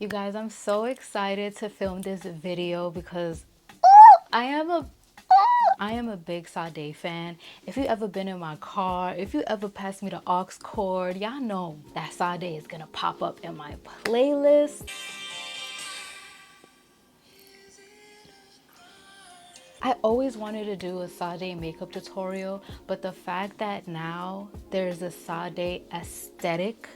You guys, I'm so excited to film this video because I am a big Sade fan. If you ever been in my car, if you ever passed me the aux cord, y'all know that Sade is gonna pop up in my playlist. I always wanted to do a Sade makeup tutorial, but the fact that now there's a Sade aesthetic,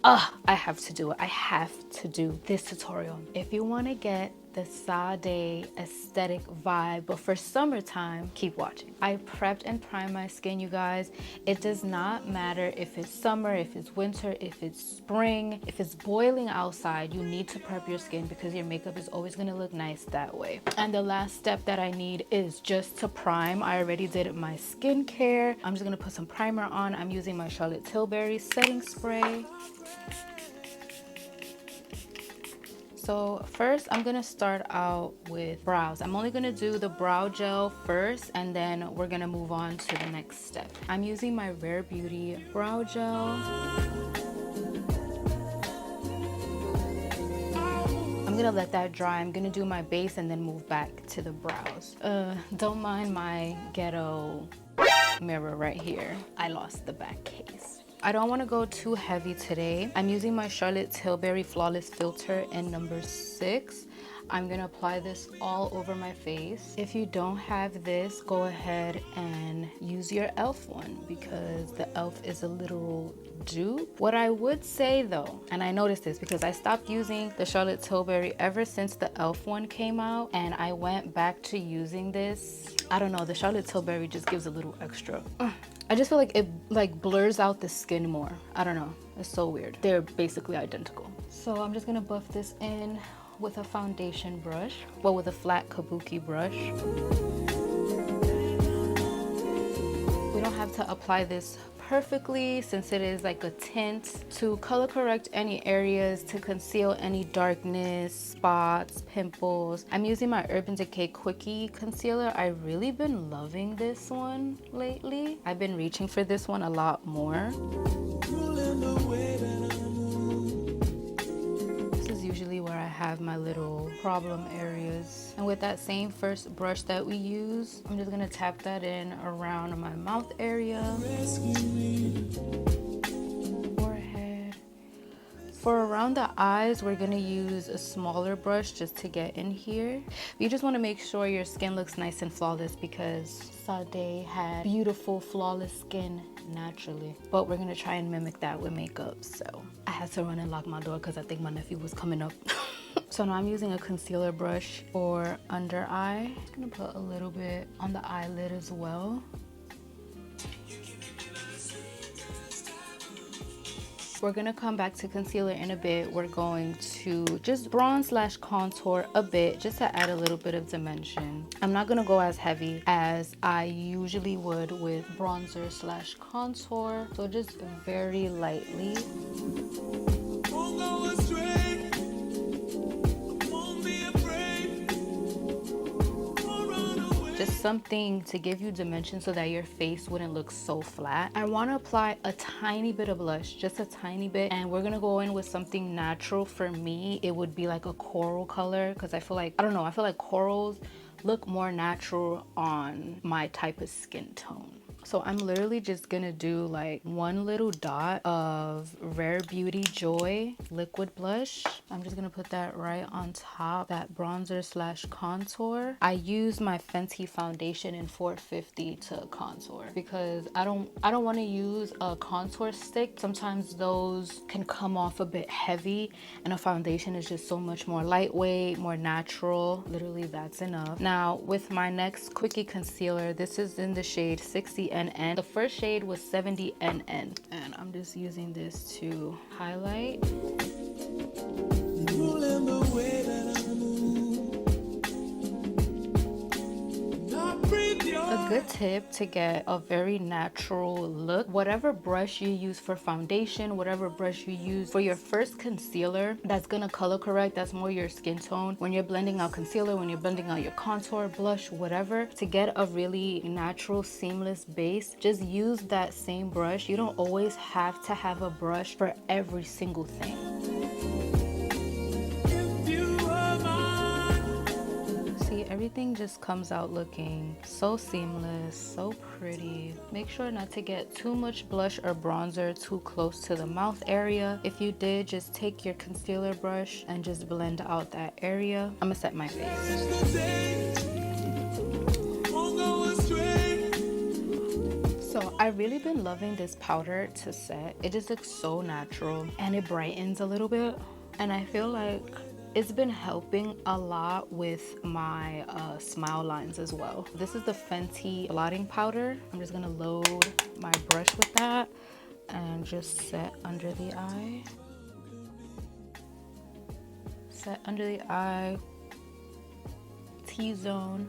I have to do it. I have to do this tutorial. If you want to get the Sade aesthetic vibe, but for summertime, keep watching. I prepped and primed my skin, you guys. It does not matter if it's summer, if it's winter, if it's spring, if it's boiling outside, you need to prep your skin because your makeup is always going to look nice that way. And the last step that I need is just to prime. I already did my skincare. I'm just going to put some primer on. I'm using my Charlotte Tilbury setting spray. So first I'm gonna start out with brows. I'm only gonna do the brow gel first and then we're gonna move on to the next step. I'm using my Rare Beauty brow gel. I'm gonna let that dry. I'm gonna do my base and then move back to the brows. Don't mind my ghetto mirror right here. I lost the back case. I don't want to go too heavy today. I'm using my Charlotte Tilbury Flawless Filter in number 6. I'm going to apply this all over my face. If you don't have this, go ahead and use your e.l.f. one because the e.l.f. is a literal dupe. What I would say though, and I noticed this because I stopped using the Charlotte Tilbury ever since the e.l.f. one came out and I went back to using this. I don't know, the Charlotte Tilbury just gives a little extra. I just feel like it blurs out the skin more. I don't know, it's so weird. They're basically identical. So I'm just gonna buff this in with a foundation brush, well, with a flat kabuki brush. We don't have to apply this perfectly since it is like a tint to color correct any areas, to conceal any darkness, spots, pimples. I'm using my Urban Decay Quickie concealer. I've really been loving this one lately. I've been reaching for this one a lot more. Usually where I have my little problem areas. And with that same first brush that we use, I'm just gonna tap that in around my mouth area, forehead. For around the eyes, we're gonna use a smaller brush just to get in here. You just wanna make sure your skin looks nice and flawless because Sade had beautiful, flawless skin naturally. But we're gonna try and mimic that with makeup, so I had to run and lock my door because I think my nephew was coming up. So now I'm using a concealer brush for under eye. I'm gonna put a little bit on the eyelid as well. We're gonna come back to concealer in a bit. We're going to just bronze / contour a bit just to add a little bit of dimension. I'm not gonna go as heavy as I usually would with bronzer / contour, so just very lightly. Just something to give you dimension so that your face wouldn't look so flat. I want to apply a tiny bit of blush, just a tiny bit, and we're gonna go in with something natural. For me, it would be like a coral color because I feel like, I don't know, I feel like corals look more natural on my type of skin tone. So I'm literally just gonna do like one little dot of Rare Beauty Joy liquid blush. I'm just gonna put that right on top, that bronzer / contour. I use my Fenty foundation in 450 to contour because I don't want to use a contour stick. Sometimes those can come off a bit heavy and a foundation is just so much more lightweight, more natural. Literally that's enough. Now with my next Quickie concealer, this is in the shade 60 NN. The first shade was 70 NN, and I'm just using this to highlight. A good tip to get a very natural look, whatever brush you use for foundation, whatever brush you use for your first concealer that's gonna color correct, that's more your skin tone, when you're blending out concealer, when you're blending out your contour, blush, whatever, to get a really natural seamless base, just use that same brush. You don't always have to have a brush for every single thing. everything just comes out looking so seamless, so pretty. Make sure not to get too much blush or bronzer too close to the mouth area. If you did, just take your concealer brush and just blend out that area. I'm gonna set my face. So I've really been loving this powder to set. It just looks so natural and it brightens a little bit. And I feel like it's been helping a lot with my smile lines as well. This is the Fenty blotting powder. I'm just gonna load my brush with that and just set under the eye. Set under the eye, T-zone.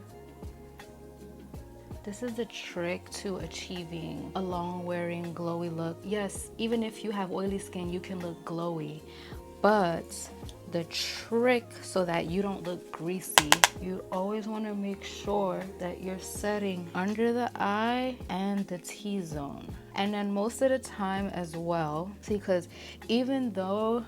This is the trick to achieving a long wearing glowy look. Yes, even if you have oily skin, you can look glowy, but the trick so that you don't look greasy, you always want to make sure that you're setting under the eye and the T-zone. And then most of the time as well, see, because even though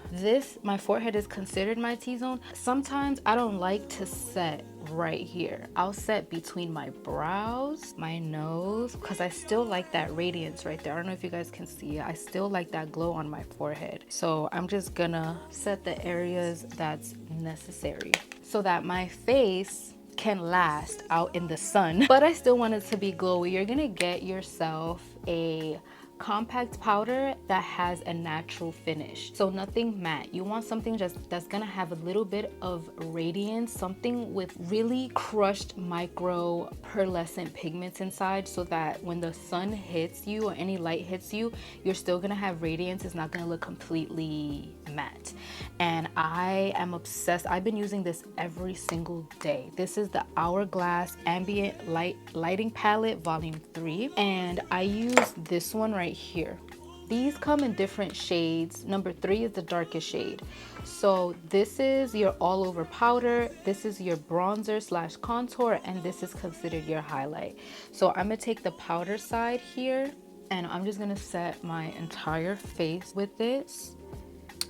my forehead is considered my T-zone, sometimes I don't like to set right here. I'll set between my brows, my nose, because I still like that radiance right there. I don't know if you guys can see it. I still like that glow on my forehead. So I'm just gonna set the areas that's necessary so that my face can last out in the sun, but I still want it to be glowy. You're gonna get yourself a compact powder that has a natural finish, so nothing matte. You want something just that's gonna have a little bit of radiance, something with really crushed micro pearlescent pigments inside, so that when the sun hits you or any light hits you, you're still gonna have radiance. It's not gonna look completely matte. And I am obsessed. I've been using this every single day. This is the Hourglass Ambient Lighting Palette Volume 3, and I use this one right here. These come in different shades. Number 3 is the darkest shade. So this is your all over powder, this is your bronzer slash contour, and this is considered your highlight. So I'm gonna take the powder side here and I'm just gonna set my entire face with this.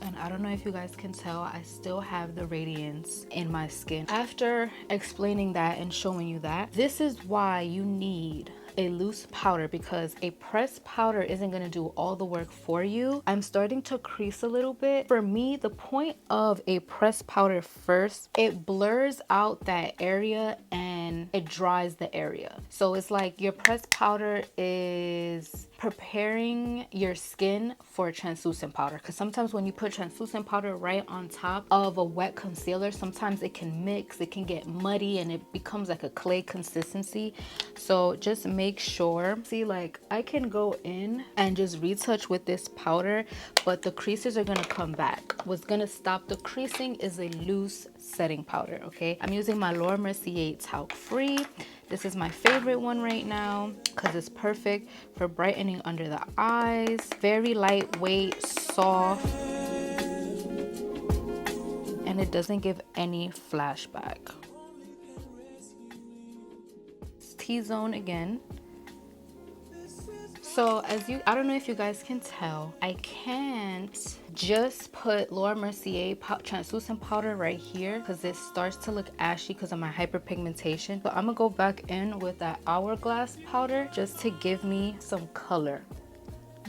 And I don't know if you guys can tell, I still have the radiance in my skin. After explaining that and showing you that, this is why you need a loose powder, because a pressed powder isn't going to do all the work for you. I'm starting to crease a little bit. For me, the point of a pressed powder first, it blurs out that area and it dries the area. So it's like your pressed powder is preparing your skin for translucent powder, because sometimes when you put translucent powder right on top of a wet concealer, sometimes it can mix, it can get muddy, and it becomes like a clay consistency. So just make sure, see, like I can go in and just retouch with this powder, but the creases are gonna come back. What's gonna stop the creasing is a loose setting powder. Okay, I'm using my Laura Mercier Talc Free. This is my favorite one right now because it's perfect for brightening under the eyes. Very lightweight, soft, and it doesn't give any flashback. T-zone again. So I don't know if you guys can tell, I can't just put Laura Mercier translucent powder right here because it starts to look ashy because of my hyperpigmentation. So I'm gonna go back in with that Hourglass powder just to give me some color.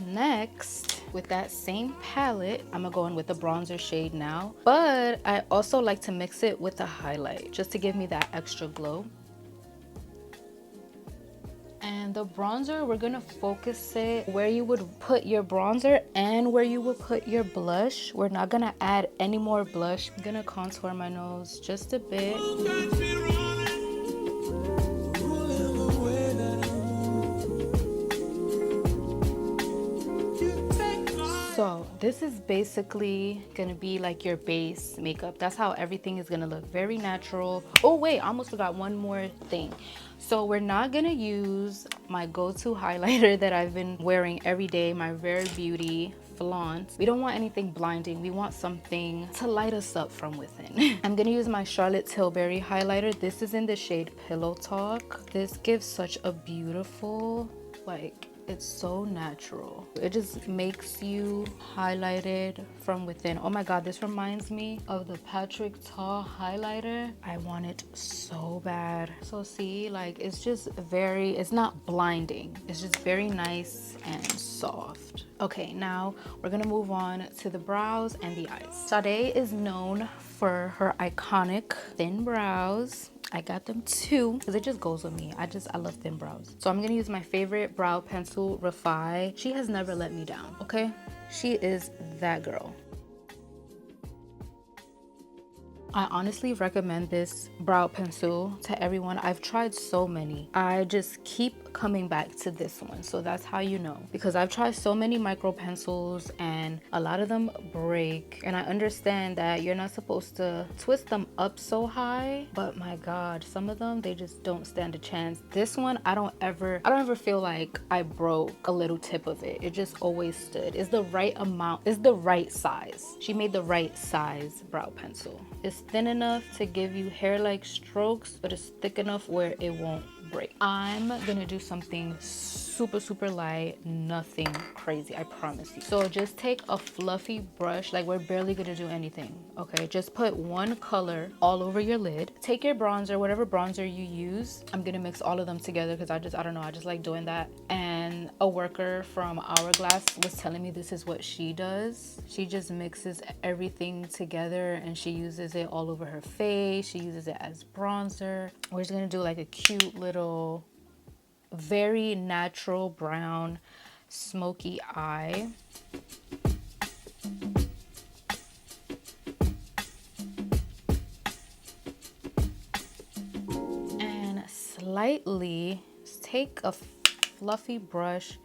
Next, with that same palette, I'm gonna go in with the bronzer shade now, but I also like to mix it with the highlight just to give me that extra glow. And the bronzer, we're gonna focus it where you would put your bronzer and where you would put your blush. We're not gonna add any more blush. I'm gonna contour my nose just a bit. So this is basically gonna be like your base makeup. That's how everything is gonna look, very natural. Oh wait, I almost forgot one more thing. So we're not gonna use my go-to highlighter that I've been wearing every day, my Rare Beauty Flaunt. We don't want anything blinding. We want something to light us up from within. I'm gonna use my Charlotte Tilbury highlighter. This is in the shade Pillow Talk. This gives such a beautiful, like, It's so natural. It just makes you highlighted from within. Oh my God, this reminds me of the Patrick Ta highlighter. I want it so bad. So see, like it's just very, it's not blinding. It's just very nice and soft. Okay, now we're gonna move on to the brows and the eyes. Sade is known for her iconic thin brows. I got them too because it just goes with me. I love thin brows. So I'm gonna use my favorite brow pencil, Refy. She has never let me down, okay? She is that girl. I honestly recommend this brow pencil to everyone. I've tried so many. I just keep coming back to this one. So that's how you know. Because I've tried so many micro pencils and a lot of them break. And I understand that you're not supposed to twist them up so high. But my God, some of them, they just don't stand a chance. This one, I don't ever feel like I broke a little tip of it. It just always stood. It's the right amount. It's the right size. She made the right size brow pencil. It's thin enough to give you hair-like strokes, but it's thick enough where it won't break. I'm gonna do something super light, nothing crazy, I promise you. So just take a fluffy brush, like we're barely gonna do anything, okay? Just put one color all over your lid. Take your bronzer, whatever bronzer you use. I'm gonna mix all of them together because I don't know, I just like doing that. And a worker from Hourglass was telling me this is what she does. She just mixes everything together and she uses it all over her face. She uses it as bronzer. We're just gonna do like a cute little, very natural brown smoky eye. And slightly take a fluffy brush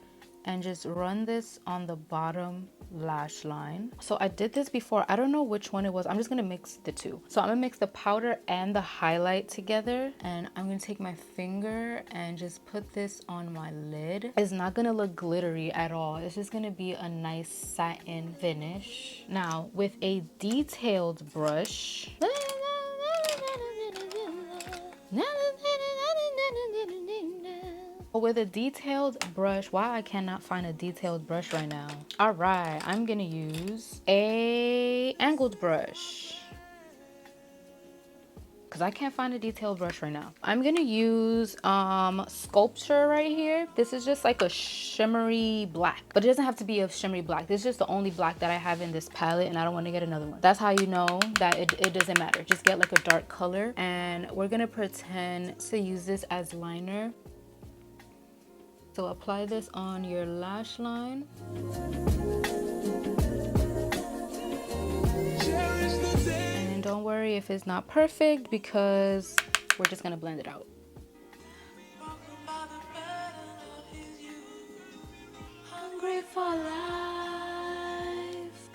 and just run this on the bottom lash line. So I did this before. I don't know which one it was. I'm just gonna mix the two. So I'm gonna mix the powder and the highlight together, and I'm gonna take my finger and just put this on my lid. It's not gonna look glittery at all. It's just gonna be a nice satin finish. Now with a detailed brush, with a detailed brush, why I cannot find a detailed brush right now. All right, I'm gonna use a angled brush because I can't find a detailed brush right now. I'm gonna use Sculpture right here. This is just like a shimmery black, but it doesn't have to be a shimmery black. This is just the only black that I have in this palette and I don't want to get another one. That's how you know that it doesn't matter. Just get like a dark color, and we're gonna pretend to use this as liner. So apply this on your lash line. And don't worry if it's not perfect because we're just gonna blend it out. Hungry for life.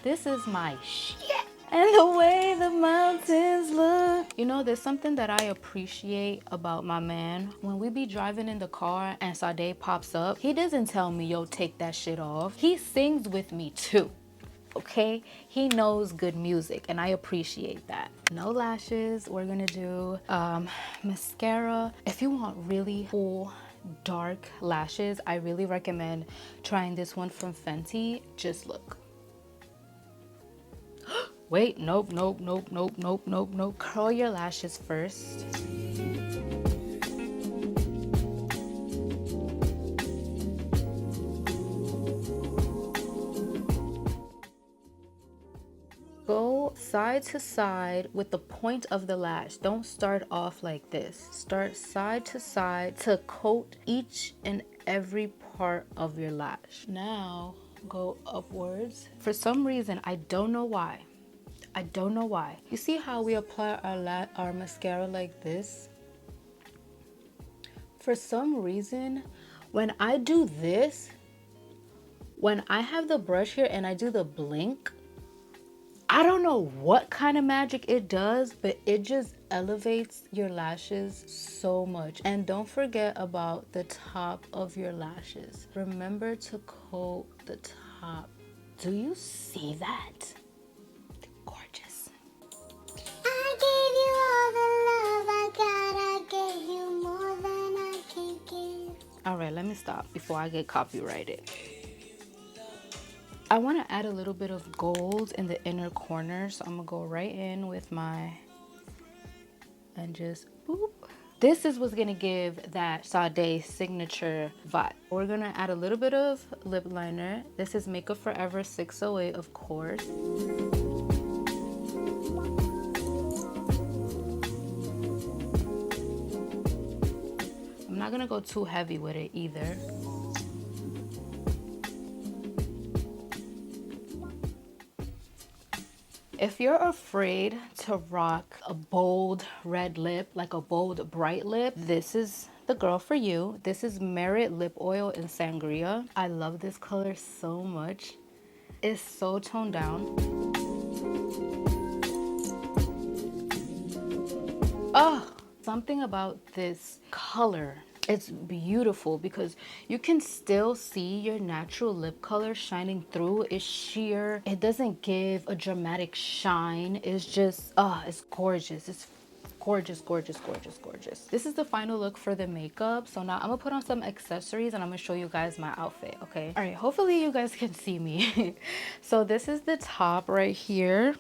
This is my shit. And the way the mountains look. You know, there's something that I appreciate about my man. When we be driving in the car and Sade pops up, he doesn't tell me, yo, take that shit off. He sings with me too, okay? He knows good music and I appreciate that. No lashes, we're gonna do mascara. If you want really full dark lashes, I really recommend trying this one from Fenty. Just look. Wait, nope. Curl your lashes first. Go side to side with the point of the lash. Don't start off like this. Start side to side to coat each and every part of your lash. Now go upwards. For some reason, I don't know why. You see how we apply our mascara like this? For some reason, when I do this, when I have the brush here and I do the blink, I don't know what kind of magic it does, but it just elevates your lashes so much. And don't forget about the top of your lashes. Remember to coat the top. Do you see that? Gorgeous. I gave you all the love I got. I gave you more than I can give. All right, let me stop before I get copyrighted. I want to add a little bit of gold in the inner corner, so I'm gonna go right in with my, and just boop. This is what's gonna give that Sade signature vibe. We're gonna add a little bit of lip liner. This is Makeup Forever 608, of course. I'm not gonna go too heavy with it either. If you're afraid to rock a bold red lip, like a bold bright lip, this is the girl for you. This is Merit Lip Oil in Sangria. I love this color so much. It's so toned down. Oh, something about this color. It's beautiful because you can still see your natural lip color shining through. It's sheer. It doesn't give a dramatic shine. It's just, it's gorgeous. It's gorgeous, gorgeous, gorgeous, gorgeous. This is the final look for the makeup. So now I'm gonna put on some accessories and I'm gonna show you guys my outfit, okay? All right, hopefully you guys can see me. So this is the top right here.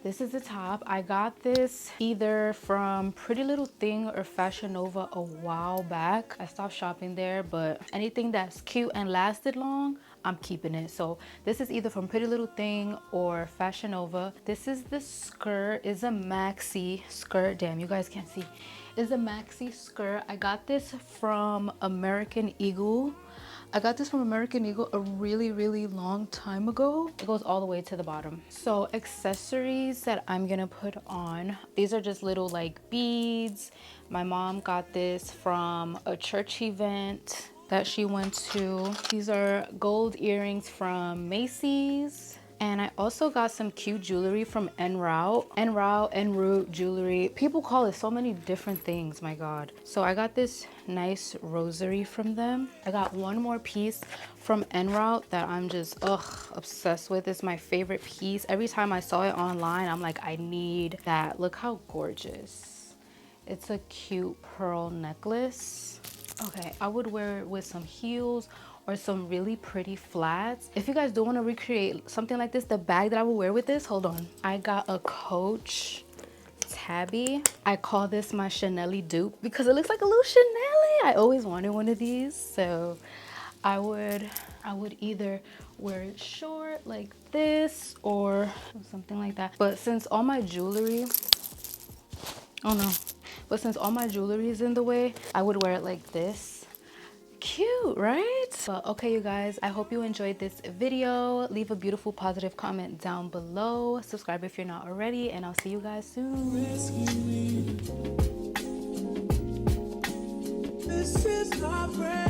This is the top. I got this either from Pretty Little Thing or Fashion Nova a while back. I stopped shopping there, but anything that's cute and lasted long, I'm keeping it. So this is either from Pretty Little Thing or Fashion Nova. This is the skirt. It's a maxi skirt. Damn, you guys can't see. It's a maxi skirt. I got this from American Eagle. I got this from American Eagle a really, really long time ago. It goes all the way to the bottom. So accessories that I'm gonna put on, these are just little like beads. My mom got this from a church event that she went to. These are gold earrings from Macy's. And I also got some cute jewelry from En Route jewelry. People call it so many different things, my God. So I got this nice rosary from them. I got one more piece from En Route that I'm just, obsessed with. It's my favorite piece. Every time I saw it online, I'm like, I need that. Look how gorgeous. It's a cute pearl necklace. Okay, I would wear it with some heels or some really pretty flats. If you guys do want to recreate something like this, the bag that I will wear with this, hold on. I got a Coach tabby. I call this my Chanel dupe because it looks like a little Chanel. I always wanted one of these, so I would either wear it short like this or something like that. But since all my jewelry, but since all my jewelry is in the way, I would wear it like this. Cute, right? But okay, you guys, I hope you enjoyed this video. Leave a beautiful positive comment down below. Subscribe if you're not already, and I'll see you guys soon. This is my friend.